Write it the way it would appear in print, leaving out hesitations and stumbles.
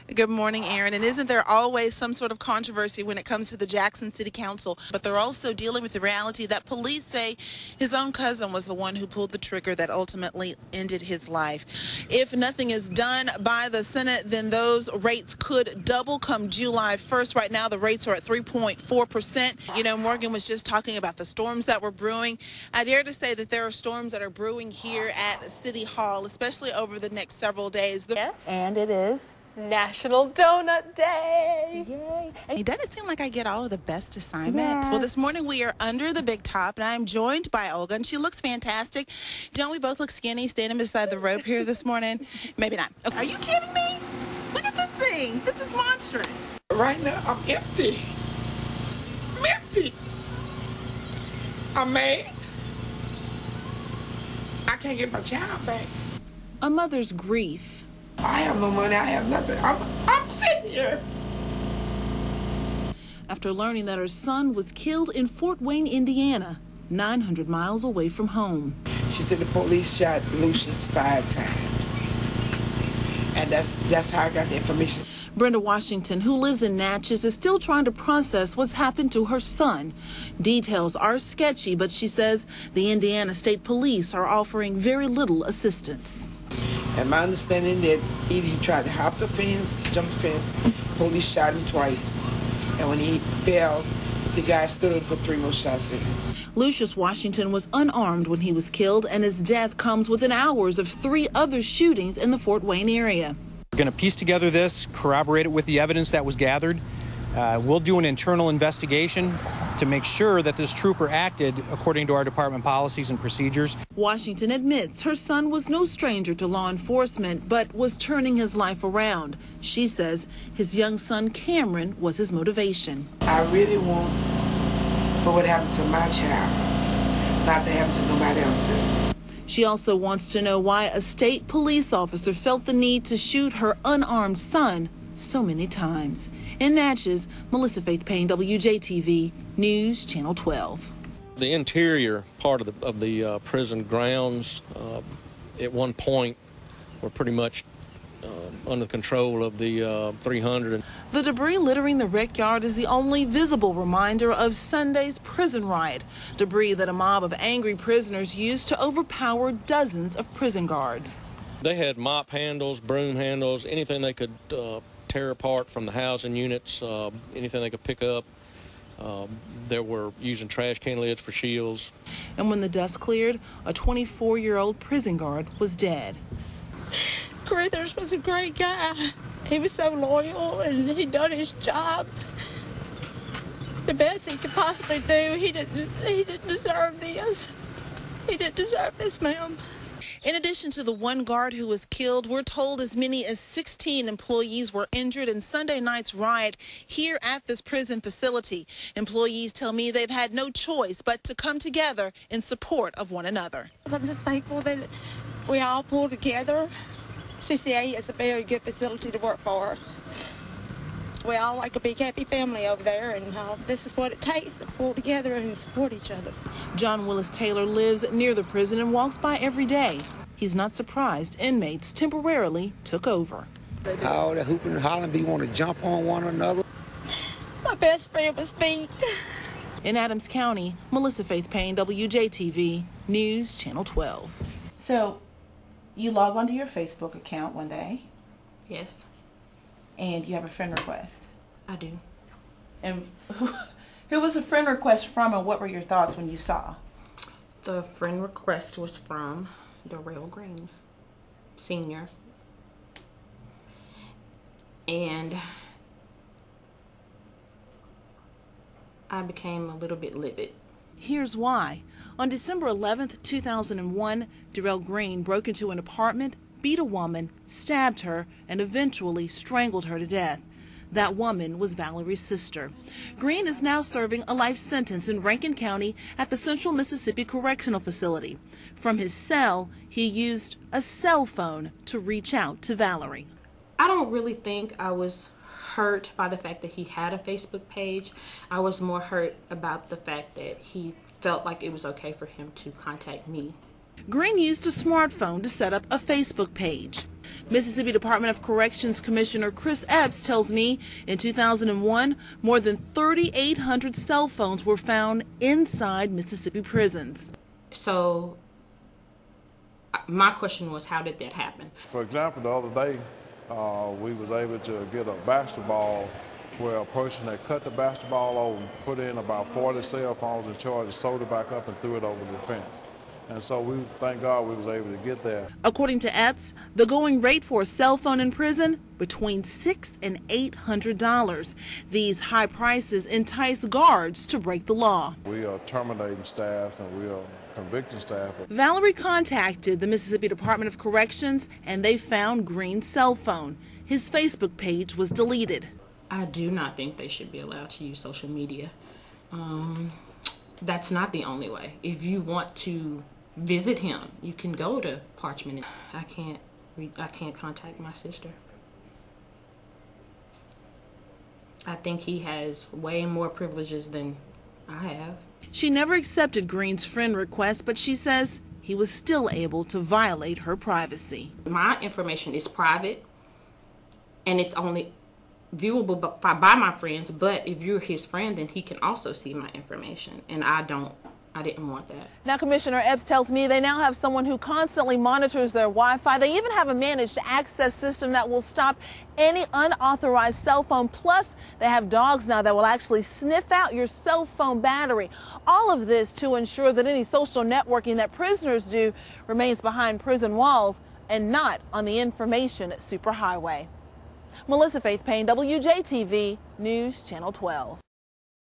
Good morning, Aaron. And isn't there always some sort of controversy when it comes to the Jackson City Council? But they're also dealing with the reality that police say his own cousin was the one who pulled the trigger that ultimately ended his life. If nothing is done by the Senate, then those rates could double come July 1st. Right now, the rates are at 3.4%. You know, Morgan was just talking about the storms that were brewing. I dare to say that there are storms that are brewing here at City Hall, especially over the next several days. Yes. And it is National Donut Day. Yay. It doesn't seem like I get all of the best assignments. Yes. Well, this morning we are under the big top, and I'm joined by Olga, and she looks fantastic. Don't we both look skinny standing beside the rope here this morning? Maybe not. Okay. Are you kidding me? Look at this thing. This is monstrous. Right now, I'm empty. I'm empty. I'm mad. I can't get my child back. A mother's grief. I have no money. I have nothing. I'm sitting here. After learning that her son was killed in Fort Wayne, Indiana, 900 miles away from home. She said the police shot Lucius 5 times. And that's how I got the information. Brenda Washington, who lives in Natchez, is still trying to process what's happened to her son. Details are sketchy, but she says the Indiana State Police are offering very little assistance. And my understanding that he tried to hop the fence, jump the fence, police shot him twice. And when he fell, the guy stood and put 3 more shots in him. Lucius Washington was unarmed when he was killed, and his death comes within hours of 3 other shootings in the Fort Wayne area. We're going to piece together this, corroborate it with the evidence that was gathered. We'll do an internal investigation to make sure that this trooper acted according to our department policies and procedures. Washington admits her son was no stranger to law enforcement, but was turning his life around. She says his young son Cameron was his motivation. I really want for what happened to my child not to happen to nobody else's. She also wants to know why a state police officer felt the need to shoot her unarmed son so many times. In Natchez, Melissa Faith Payne, WJTV News, Channel 12. The interior part of the prison grounds at one point were pretty much under control of the 300. The debris littering the rec yard is the only visible reminder of Sunday's prison riot, debris that a mob of angry prisoners used to overpower dozens of prison guards. They had mop handles, broom handles, anything they could tear apart from the housing units, anything they could pick up. They were using trash can lids for shields. And when the dust cleared, a 24-year-old prison guard was dead. Carruthers was a great guy. He was so loyal and he done his job the best he could possibly do. He didn't deserve this. He didn't deserve this, ma'am. In addition to the one guard who was killed, we're told as many as 16 employees were injured in Sunday night's riot here at this prison facility. Employees tell me they've had no choice but to come together in support of one another. I'm just thankful that we all pulled together. CCA is a very good facility to work for. We all like a big happy family over there, and this is what it takes to pull together and support each other. John Willis Taylor lives near the prison and walks by every day. He's not surprised inmates temporarily took over. All the hooping and hollering, we want to jump on one another. My best friend was beat. In Adams County, Melissa Faith Payne, WJTV News, Channel 12. So, you log onto your Facebook account one day. Yes. And you have a friend request. I do. And who was a friend request from, and what were your thoughts when you saw? The friend request was from Darrell Green, Sr. And I became a little bit livid. Here's why. On December 11th, 2001, Darrell Green broke into an apartment, beat a woman, stabbed her, and eventually strangled her to death. That woman was Valerie's sister. Green is now serving a life sentence in Rankin County at the Central Mississippi Correctional Facility. From his cell, he used a cell phone to reach out to Valerie. I don't really think I was hurt by the fact that he had a Facebook page. I was more hurt about the fact that he felt like it was okay for him to contact me. Green used a smartphone to set up a Facebook page. Mississippi Department of Corrections Commissioner Chris Epps tells me in 2001, more than 3,800 cell phones were found inside Mississippi prisons. So my question was, how did that happen? For example, the other day, we was able to get a basketball where a person had cut the basketball over, put in about 40 cell phones and charged, sewed it back up and threw it over the fence. And so we thank God we was able to get there. According to Epps, the going rate for a cell phone in prison between $600 and $800. These high prices entice guards to break the law. We are terminating staff and we are convicting staff. Valerie contacted the Mississippi Department of Corrections and they found Green's cell phone. His Facebook page was deleted. I do not think they should be allowed to use social media. That's not the only way. If you want to visit him, you can go to Parchment. I can't contact my sister. I think he has way more privileges than I have. She never accepted Green's friend request, but she says he was still able to violate her privacy. My information is private, and it's only viewable by my friends, but if you're his friend, then he can also see my information, and I didn't want that. Now, Commissioner Epps tells me they now have someone who constantly monitors their Wi-Fi. They even have a managed access system that will stop any unauthorized cell phone. Plus, they have dogs now that will actually sniff out your cell phone battery. All of this to ensure that any social networking that prisoners do remains behind prison walls and not on the information superhighway. Melissa Faith Payne, WJTV News Channel 12.